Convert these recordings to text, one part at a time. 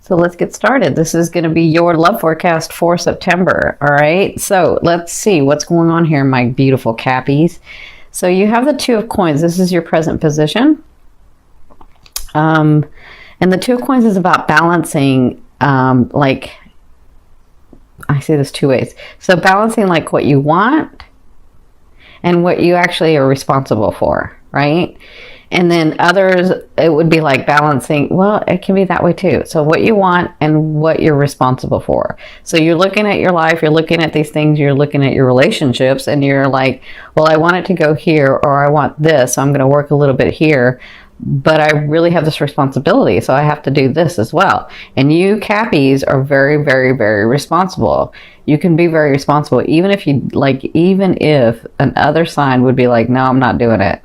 So let's get started. This is going to be your love forecast for September. All right. So let's see what's going on here, my beautiful Cappies. So you have the Two of Coins. This is your present position. And the Two of Coins is about balancing, like, I see this two ways. So balancing like what you want and what you actually are responsible for, right? And then others, it would be like balancing, well, it can be that way too. So what you want and what you're responsible for. So you're looking at your life, you're looking at these things, you're looking at your relationships, and you're like, well, I want it to go here, or I want this, so I'm going to work a little bit here, but I really have this responsibility, so I have to do this as well. And you Cappies are very, very, very responsible. You can be very responsible, even if another sign would be like, no, I'm not doing it.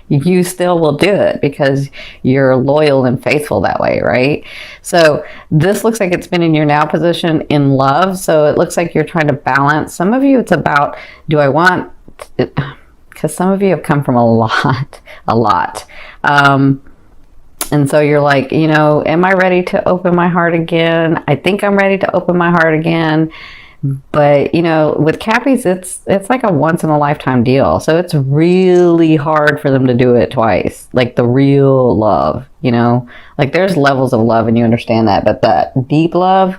You still will do it because you're loyal and faithful that way, right? So this looks like it's been in your now position in love. So it looks like you're trying to balance. Some of you, it's about, do I want it? Because some of you have come from a lot. And so you're like, you know, am I ready to open my heart again? I think I'm ready to open my heart again. But, you know, with Cappies, it's like a once in a lifetime deal. So it's really hard for them to do it twice. Like the real love, you know, like there's levels of love and you understand that, but that deep love.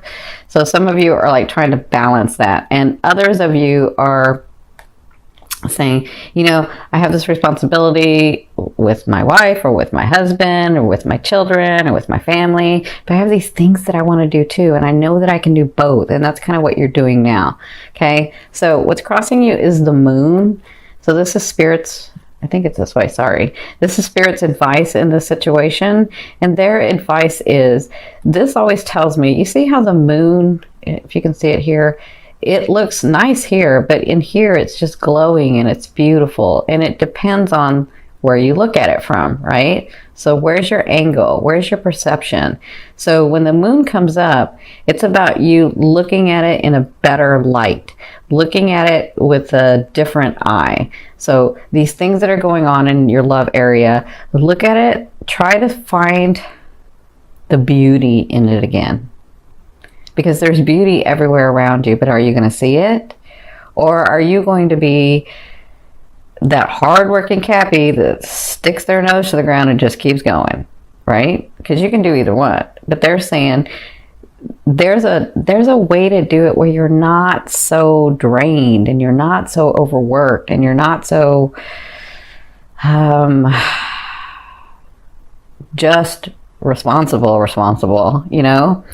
So some of you are like trying to balance that. And others of you are saying, you know, I have this responsibility with my wife or with my husband or with my children or with my family, but I have these things that I want to do too, and I know that I can do both, and that's kind of what you're doing now. Okay, so what's crossing you is the moon. So this is Spirit's, I think it's this way, sorry. This is Spirit's advice in this situation, and their advice is, this always tells me, you see how the moon, if you can see it here, it looks nice here, but in here it's just glowing and it's beautiful, and it depends on where you look at it from, right? So where's your angle? Where's your perception? So when the moon comes up, it's about you looking at it in a better light, looking at it with a different eye. So these things that are going on in your love area, look at it, try to find the beauty in it again. Because there's beauty everywhere around you, but are you going to see it? Or are you going to be that hardworking Cappy that sticks their nose to the ground and just keeps going, right? Because you can do either one. But they're saying there's a way to do it where you're not so drained and you're not so overworked and you're not so just responsible, you know?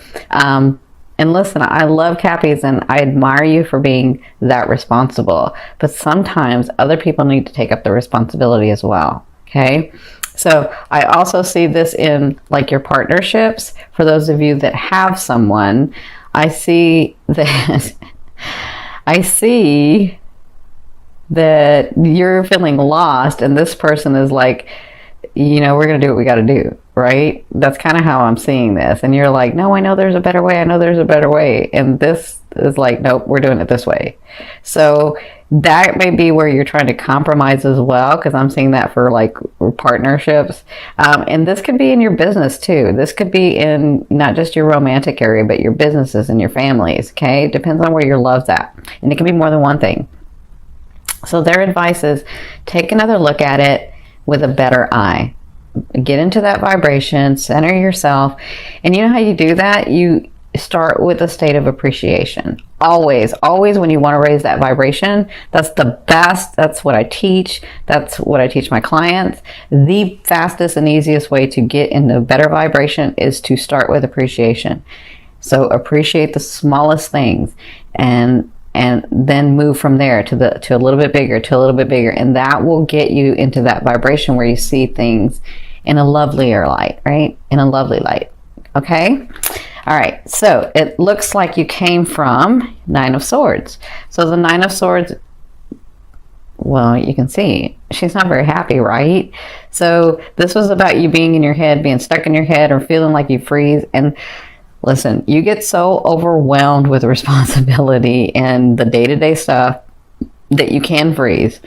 And listen, I love Cappies and I admire you for being that responsible. But sometimes other people need to take up the responsibility as well. Okay. So I also see this in like your partnerships. For those of you that have someone, I see that you're feeling lost and this person is like, you know, we're going to do what we got to do, right? That's kind of how I'm seeing this. And you're like, no, I know there's a better way. I know there's a better way. And this is like, nope, we're doing it this way. So that may be where you're trying to compromise as well, because I'm seeing that for like partnerships. And this could be in your business too. This could be in not just your romantic area, but your businesses and your families. Okay. It depends on where your love's at. And it can be more than one thing. So their advice is take another look at it with a better eye. Get into that vibration, center yourself. And you know how you do that? You start with a state of appreciation. Always when you want to raise that vibration, that's the best. That's what I teach. That's what I teach my clients. The fastest and easiest way to get into better vibration is to start with appreciation. So appreciate the smallest things and then move from there to a little bit bigger, and that will get you into that vibration where you see things in a lovelier light, right? In a lovely light. Okay. All right. So it looks like you came from Nine of Swords. So the Nine of Swords, well, you can see she's not very happy, right? So this was about you being in your head, being stuck in your head, or feeling like you freeze. And listen, you get so overwhelmed with responsibility and the day-to-day stuff that you can freeze.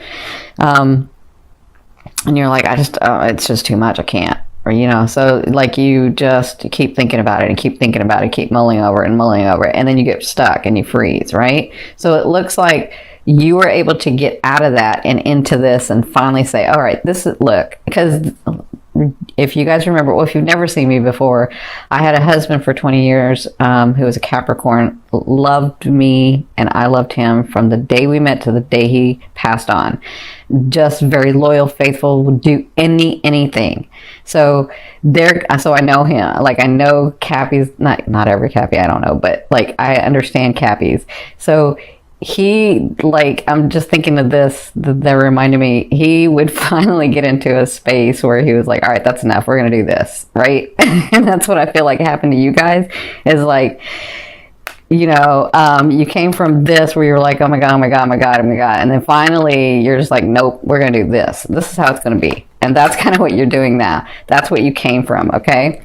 And you're like, it's just too much. I can't. Or, you know, so like you just keep thinking about it and keep thinking about it, keep mulling over and mulling over it, and then you get stuck and you freeze, right? So it looks like you were able to get out of that and into this and finally say, all right, this is, look, because if you guys remember, well, if you've never seen me before, I had a husband for 20 years who was a Capricorn, loved me, and I loved him from the day we met to the day he passed on. Just very loyal, faithful, would do anything. So I know him. Like, I know Cappies, not every Cappy, I don't know, but like I understand Cappies. So he, like, I'm just thinking of this, that reminded me, he would finally get into a space where he was like, all right, that's enough, we're gonna do this, right? And that's what I feel like happened to you guys, is like, you know, you came from this where you were like, oh my god, oh my god, oh my god, oh my god, and then finally you're just like, nope, we're gonna do this is how it's gonna be. And that's kind of what you're doing now. That's what you came from. Okay,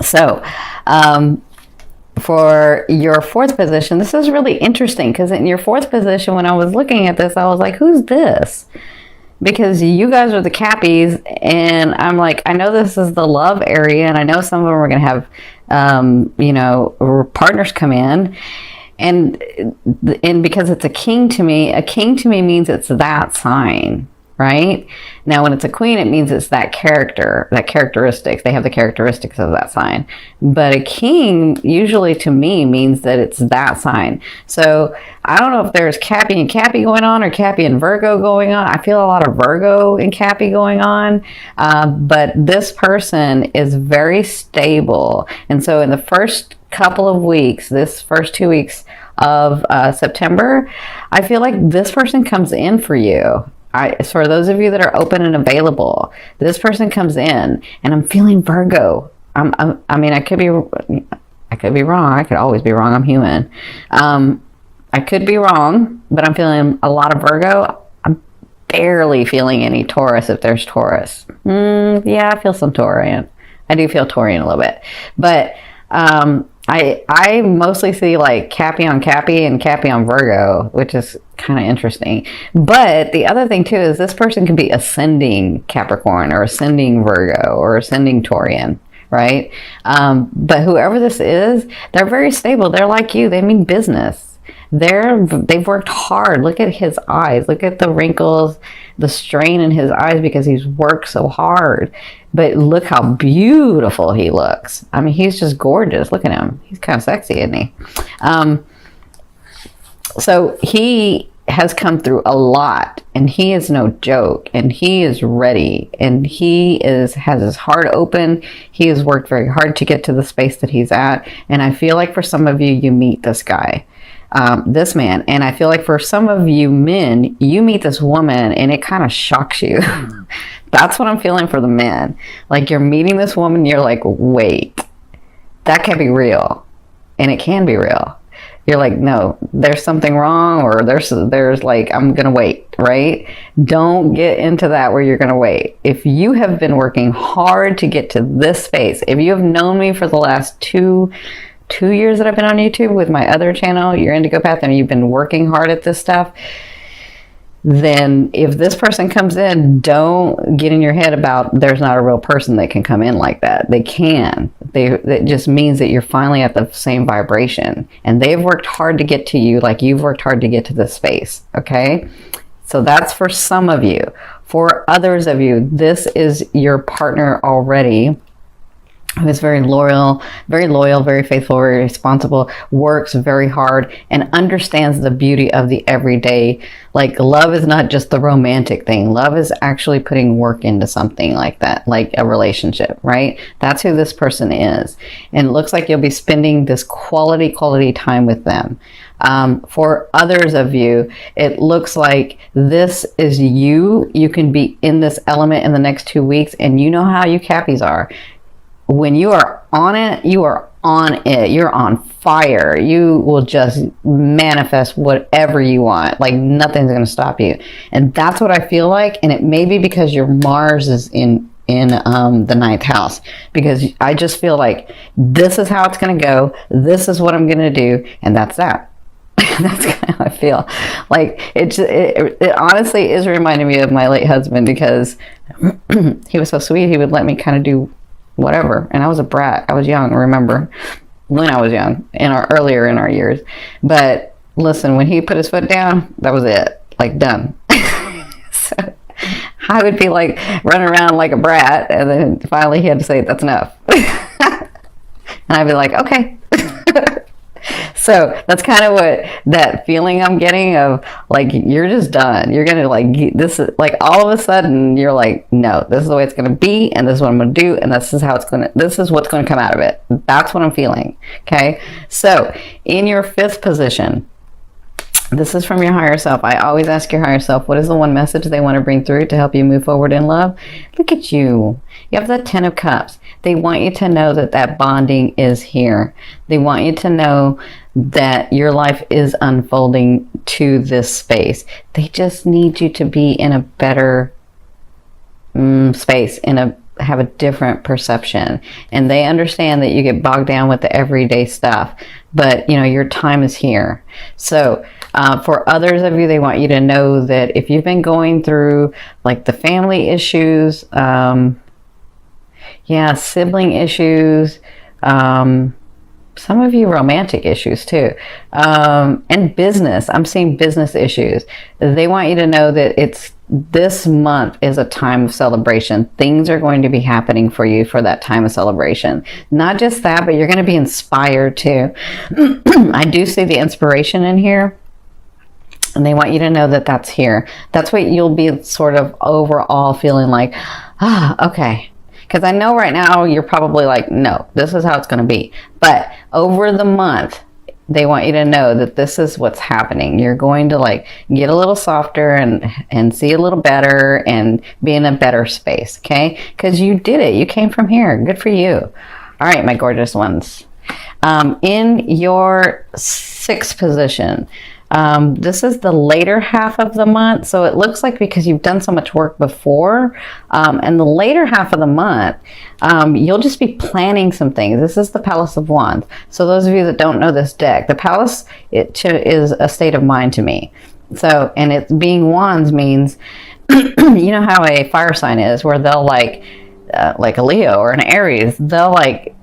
so for your fourth position, this is really interesting, because in your fourth position, when I was looking at this, I was like, who's this? Because you guys are the Cappies, and I'm like, I know this is the love area, and I know some of them are going to have, you know, partners come in, and because it's a king to me means it's that sign. Right? Now, when it's a queen, it means it's that character, that characteristics. They have the characteristics of that sign. But a king, usually to me, means that it's that sign. So I don't know if there's Cappy and Cappy going on, or Cappy and Virgo going on. I feel a lot of Virgo and Cappy going on. But this person is very stable. And so in the first couple of weeks, this first 2 weeks of September, I feel like this person comes in for you. For those of you that are open and available, this person comes in, and I'm feeling Virgo. I mean, I could be wrong. I could always be wrong. I'm human. I could be wrong, but I'm feeling a lot of Virgo. I'm barely feeling any Taurus, if there's Taurus. Yeah, I feel some Taurian. I do feel Taurian a little bit, but I mostly see like Cappy on Cappy and Cappy on Virgo, which is kind of interesting. But the other thing too is this person can be ascending Capricorn or ascending Virgo or ascending Taurian, right? But whoever this is, they're very stable. They're like you. They mean business. They've worked hard. Look at his eyes. Look at the wrinkles, the strain in his eyes, because he's worked so hard. But look how beautiful he looks. I mean, he's just gorgeous. Look at him. He's kind of sexy, isn't he? So he has come through a lot, and he is no joke, and he is ready, and he has his heart open. He has worked very hard to get to the space that he's at. And I feel like for some of you, you meet this guy. This man, and I feel like for some of you men, you meet this woman and it kind of shocks you. That's what I'm feeling for the men. Like, you're meeting this woman, you're like, wait, that can't be real. And it can be real. You're like, no, there's something wrong, or there's like, I'm gonna wait, right? Don't get into that where you're gonna wait. If you have been working hard to get to this space, if you have known me for the last two years that I've been on YouTube with my other channel, Your Indigo Path, and you've been working hard at this stuff, then if this person comes in, don't get in your head about there's not a real person that can come in like that. They can. It just means that you're finally at the same vibration, and they've worked hard to get to you like you've worked hard to get to this space. Okay? So that's for some of you. For others of you, this is your partner already, who is very loyal, very faithful, very responsible, works very hard, and understands the beauty of the everyday. Like, love is not just the romantic thing. Love is actually putting work into something like that, like a relationship, right? That's who this person is. And it looks like you'll be spending this quality time with them. For others of you, it looks like this is you. You can be in this element in the next 2 weeks, and you know how you Cappies are. When you are on it, you are on it. You're on fire. You will just manifest whatever you want. Like, nothing's going to stop you. And that's what I feel like. And it may be because your Mars is in the ninth house, because I just feel like this is how it's going to go. This is what I'm going to do. And that's that. That's kind of how I feel. Like it honestly is reminding me of my late husband, because he was so sweet. He would let me kind of do whatever, and I was a brat. I was young. Remember when I was young, earlier in our years. But listen, when he put his foot down, that was it. Like, done. So I would be like running around like a brat, and then finally he had to say, "That's enough." And I'd be like, "Okay." So that's kind of what that feeling I'm getting of, like, you're just done. You're gonna, like, this is like, all of a sudden you're like, no, this is the way it's gonna be, and this is what I'm gonna do, and this is what's gonna come out of it. That's what I'm feeling. Okay, so in your 5th position, this is from your higher self. I always ask your higher self, what is the one message they want to bring through to help you move forward in love? Look at you. You have the 10 of Cups. They want you to know that bonding is here. They want you to know that your life is unfolding to this space. They just need you to be in a better space, have a different perception. And they understand that you get bogged down with the everyday stuff, but your time is here. So for others of you, they want you to know that if you've been going through like the family issues, sibling issues, some of you romantic issues too, and business. I'm seeing business issues. They want you to know that this month is a time of celebration. Things are going to be happening for you for that time of celebration. Not just that, but you're going to be inspired too. I do see the inspiration in here, and they want you to know that that's here. That's what you'll be sort of overall feeling like, okay. Because I know right now you're probably like, no, this is how it's going to be. But over the month, they want you to know that this is what's happening. You're going to like get a little softer and see a little better and be in a better space, okay? Because you did it. You came from here. Good for you. All right, my gorgeous ones. In your 6th position, this is the later half of the month. So it looks like, because you've done so much work before, and the later half of the month, you'll just be planning some things. This is the Palace of Wands. So those of you that don't know this deck, the Palace is a state of mind to me. So, and it being Wands means, you know how a fire sign is, where they'll like a Leo or an Aries, they'll like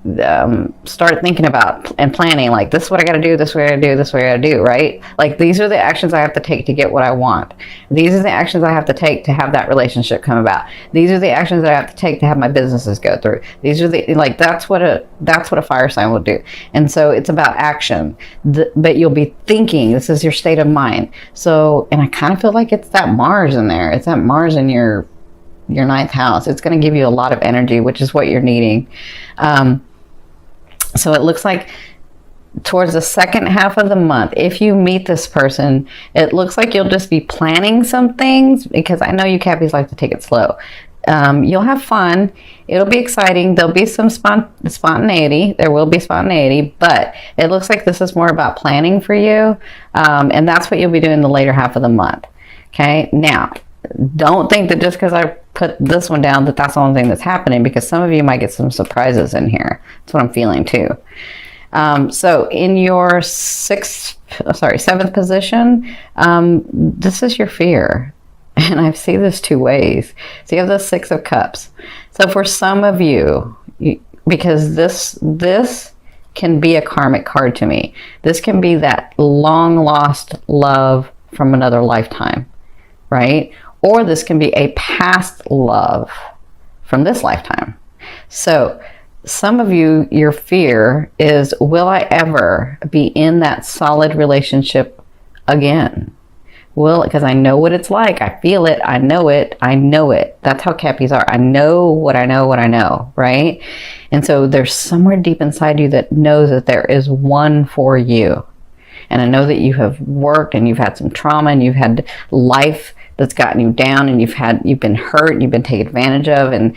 start thinking about and planning, like, this is what I got to do, this is what I got to do, this is what I got to do, right? Like, these are the actions I have to take to get what I want. These are the actions I have to take to have that relationship come about. These are the actions that I have to take to have my businesses go through. These are the, like, that's what a fire sign will do. And so it's about action, but you'll be thinking. This is your state of mind. So, and I kind of feel like it's that Mars in there. It's that Mars in your 9th house. It's going to give you a lot of energy, which is what you're needing. So it looks like towards the second half of the month, if you meet this person, it looks like you'll just be planning some things, because I know you Cappies like to take it slow. You'll have fun. It'll be exciting. There'll be some spontaneity. There will be spontaneity, but it looks like this is more about planning for you. And that's what you'll be doing the later half of the month. Okay. Now, don't think that just because I put this one down that that's the only thing that's happening, because some of you might get some surprises in here. That's what I'm feeling too. So in your 7th position, this is your fear. And I see this 2 ways. So you have the 6 of Cups. So for some of you, because this can be a karmic card to me. This can be that long lost love from another lifetime, right? Or this can be a past love from this lifetime. So some of you, your fear is, will I ever be in that solid relationship again? Because I know what it's like. I feel it. I know it. That's how Cappies are. I know what I know, right? And so there's somewhere deep inside you that knows that there is one for you. And I know that you have worked and you've had some trauma and you've had life that's gotten you down, and you've been hurt and you've been taken advantage of, and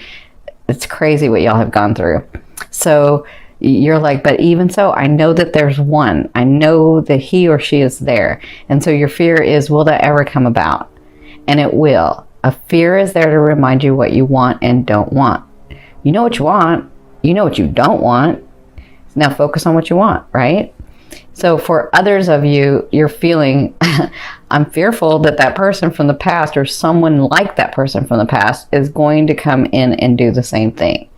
it's crazy what y'all have gone through. So you're like, but even so, I know that there's one. I know that he or she is there. And so your fear is, will that ever come about? And it will. A fear is there to remind you what you want and don't want. You know what you want. You know what you don't want. Now focus on what you want, right? So for others of you, you're feeling, I'm fearful that that person from the past or someone like that person from the past is going to come in and do the same thing.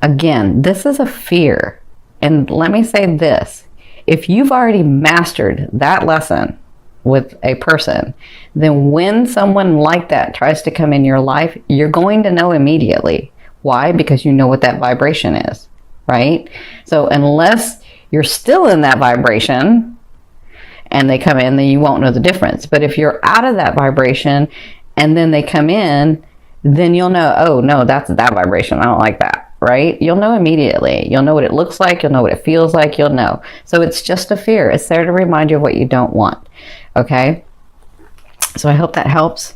Again, this is a fear. And let me say this, if you've already mastered that lesson with a person, then when someone like that tries to come in your life, you're going to know immediately. Why? Because you know what that vibration is, right? So unless you're still in that vibration and they come in, then you won't know the difference. But if you're out of that vibration and then they come in, then you'll know, oh no, that's that vibration. I don't like that, right? You'll know immediately. You'll know what it looks like. You'll know what it feels like. You'll know. So it's just a fear. It's there to remind you of what you don't want. Okay? So I hope that helps.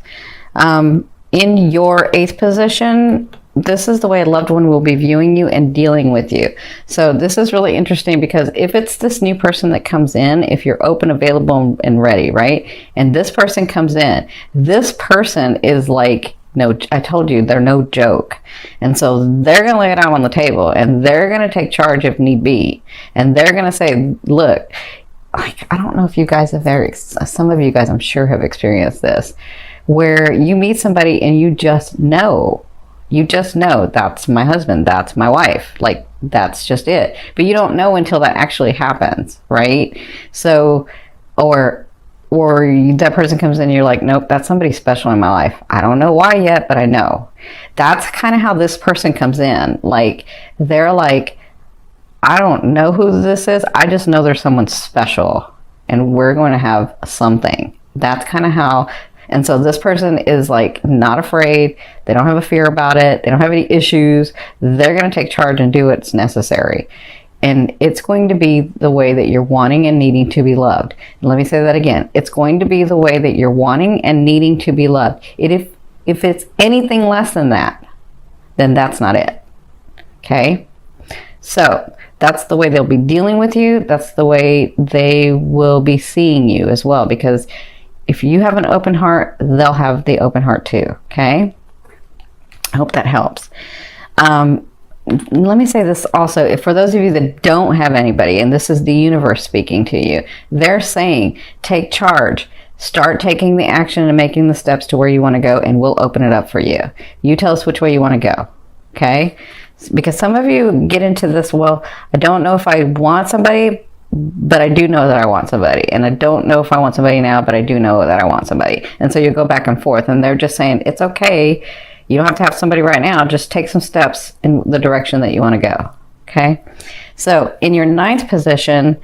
In your 8th position, this is the way a loved one will be viewing you and dealing with you. So this is really interesting because if it's this new person that comes in, if you're open, available, and ready, right? And this person comes in, this person is like, no, I told you, they're no joke. And so they're going to lay it out on the table and they're going to take charge if need be. And they're going to say, look, like, I don't know if you guys have ever, some of you guys I'm sure have experienced this, where you meet somebody and you just know that's my husband, that's my wife, like that's just it. But you don't know until that actually happens, right? So, or that person comes in and you're like, nope, that's somebody special in my life. I don't know why yet, but I know. That's kind of how this person comes in. Like, they're like, I don't know who this is. I just know there's someone special and we're going to have something. That's kind of how. And so this person is like not afraid. They don't have a fear about it. They don't have any issues. They're going to take charge and do what's necessary. And it's going to be the way that you're wanting and needing to be loved. And let me say that again. It's going to be the way that you're wanting and needing to be loved. If it's anything less than that, then that's not it. Okay? So that's the way they'll be dealing with you. That's the way they will be seeing you as well. Because if you have an open heart, they'll have the open heart too. Okay? I hope that helps. Let me say this also. If for those of you that don't have anybody, and this is the universe speaking to you, they're saying, take charge. Start taking the action and making the steps to where you want to go, and we'll open it up for you. You tell us which way you want to go. Okay? Because some of you get into this, well, I don't know if I want somebody, but I do know that I want somebody. And I don't know if I want somebody now, but I do know that I want somebody. And so you go back and forth, and they're just saying, it's okay. You don't have to have somebody right now. Just take some steps in the direction that you want to go. Okay? So in your 9th position,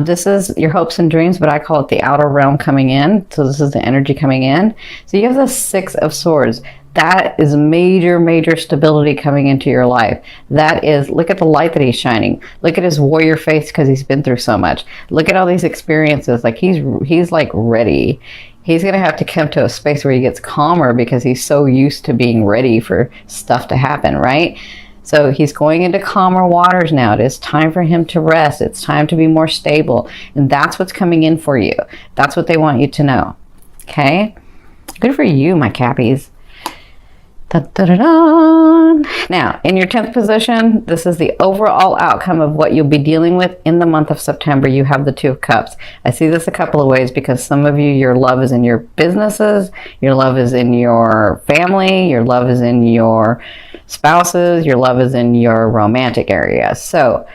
this is your hopes and dreams, but I call it the outer realm coming in. So this is the energy coming in. So you have the 6 of Swords. That is major, major stability coming into your life. That is, look at the light that he's shining. Look at his warrior face because he's been through so much. Look at all these experiences. Like he's like ready. He's going to have to come to a space where he gets calmer because he's so used to being ready for stuff to happen, right? So he's going into calmer waters now. It is time for him to rest. It's time to be more stable. And that's what's coming in for you. That's what they want you to know. Okay? Good for you, my Cappies. Now, in your 10th position, this is the overall outcome of what you'll be dealing with in the month of September. You have the 2 of Cups. I see this a couple of ways because some of you, your love is in your businesses, your love is in your family, your love is in your spouses, your love is in your romantic area. So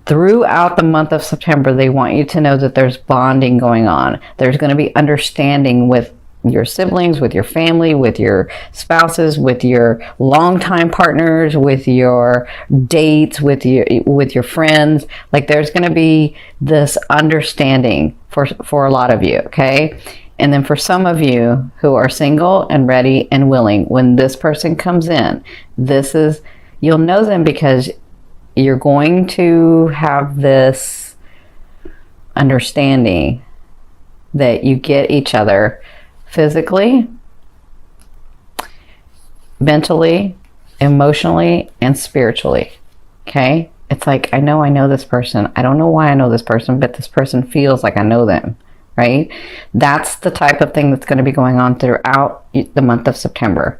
throughout the month of September, they want you to know that there's bonding going on. There's going to be understanding with your siblings, with your family, with your spouses, with your longtime partners, with your dates, with your friends. Like there's going to be this understanding for a lot of you, okay? And then for some of you who are single and ready and willing, when this person comes in, you'll know them because you're going to have this understanding that you get each other physically, mentally, emotionally, and spiritually. Okay? It's like, I know this person. I don't know why I know this person, but this person feels like I know them. Right? That's the type of thing that's going to be going on throughout the month of September.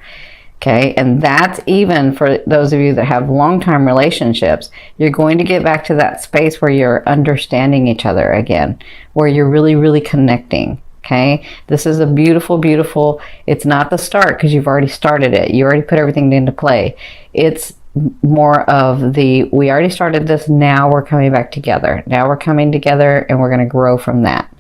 Okay, and that's even for those of you that have long-term relationships. You're going to get back to that space where you're understanding each other again, where you're really, really connecting. Okay, this is a beautiful, beautiful, it's not the start because you've already started it. You already put everything into play. It's more of the, we already started this, now we're coming back together. Now we're coming together and we're going to grow from that.